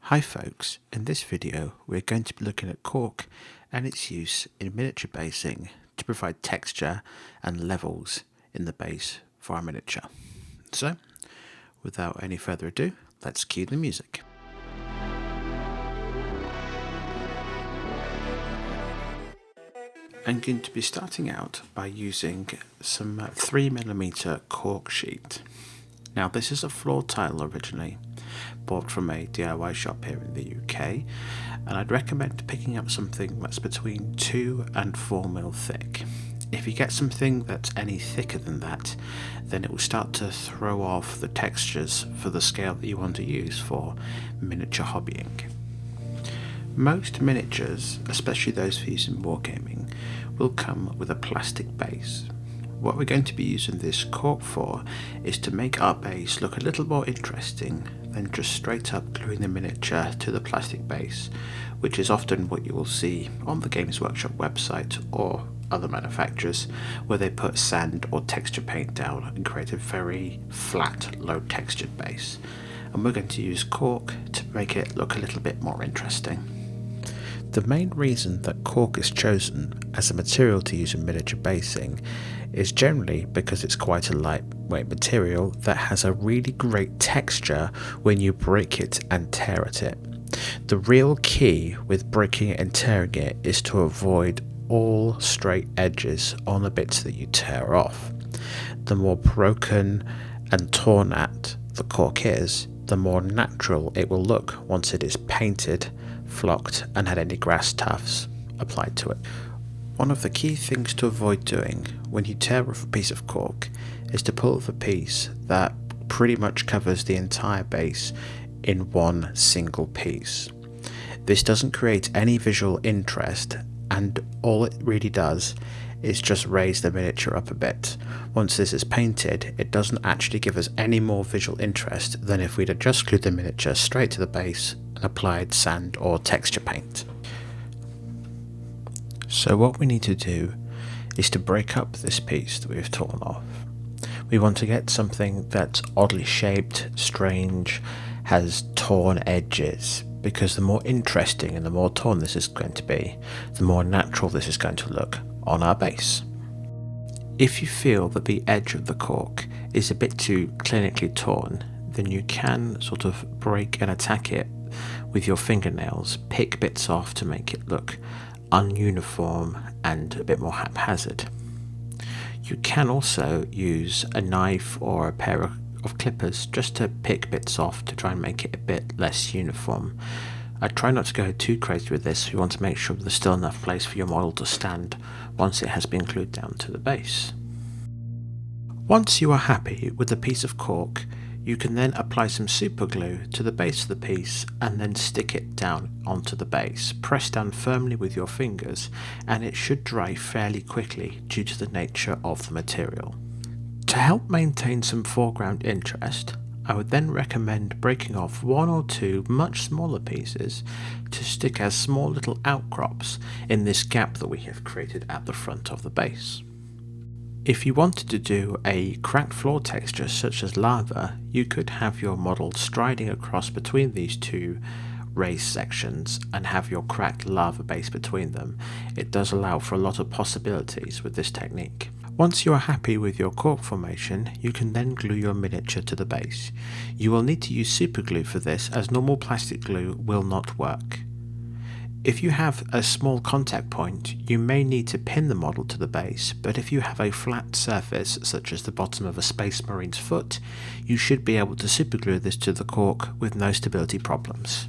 Hi folks, in this video we're going to be looking at cork and its use in miniature basing to provide texture and levels in the base for our miniature. So, without any further ado, let's cue the music. I'm going to be starting out by using some 3mm cork sheet. Now this is a floor tile originally, bought from a DIY shop here in the UK, and I'd recommend picking up something that's between 2 and 4mm thick. If you get something that's any thicker than that, then it will start to throw off the textures for the scale that you want to use for miniature hobbying. Most miniatures, especially those for use in wargaming, will come with a plastic base. What we're going to be using this cork for is to make our base look a little more interesting than just straight up gluing the miniature to the plastic base, which is often what you will see on the Games Workshop website or other manufacturers, where they put sand or texture paint down and create a very flat, low textured base. And we're going to use cork to make it look a little bit more interesting. The main reason that cork is chosen as a material to use in miniature basing is generally because it's quite a lightweight material that has a really great texture when you break it and tear at it. The real key with breaking it and tearing it is to avoid all straight edges on the bits that you tear off. The more broken and torn at the cork is, the more natural it will look once it is painted, flocked and had any grass tufts applied to it. One of the key things to avoid doing when you tear off a piece of cork is to pull off a piece that pretty much covers the entire base in one single piece. This doesn't create any visual interest, and all it really does is just raise the miniature up a bit. Once this is painted, it doesn't actually give us any more visual interest than if we'd have just glued the miniature straight to the base and applied sand or texture paint. So what we need to do is to break up this piece that we've torn off. We want to get something that's oddly shaped, strange, has torn edges, because the more interesting and the more torn this is going to be, the more natural this is going to look on our base. If you feel that the edge of the cork is a bit too clinically torn, then you can sort of break and attack it with your fingernails, pick bits off to make it look ununiform and a bit more haphazard. You can also use a knife or a pair of clippers just to pick bits off to try and make it a bit less uniform. I try not to go too crazy with this. You want to make sure there's still enough place for your model to stand once it has been glued down to the base. Once you are happy with the piece of cork, you can then apply some super glue to the base of the piece and then stick it down onto the base. Press down firmly with your fingers and it should dry fairly quickly due to the nature of the material. To help maintain some foreground interest, I would then recommend breaking off 1 or 2 much smaller pieces to stick as small little outcrops in this gap that we have created at the front of the base. If you wanted to do a cracked floor texture such as lava, you could have your model striding across between these 2 raised sections and have your cracked lava base between them. It does allow for a lot of possibilities with this technique. Once you are happy with your cork formation, you can then glue your miniature to the base. You will need to use super glue for this, as normal plastic glue will not work. If you have a small contact point, you may need to pin the model to the base, but if you have a flat surface, such as the bottom of a Space Marine's foot, you should be able to super glue this to the cork with no stability problems.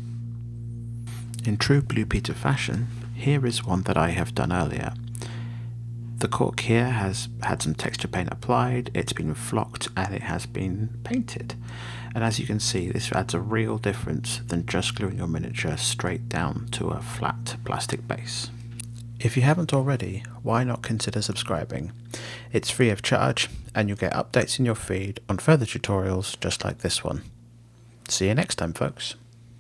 In true Blue Peter fashion, here is one that I have done earlier. The cork here has had some texture paint applied, it's been flocked and it has been painted. And as you can see, this adds a real difference than just gluing your miniature straight down to a flat plastic base. If you haven't already, why not consider subscribing? It's free of charge and you'll get updates in your feed on further tutorials just like this one. See you next time, folks.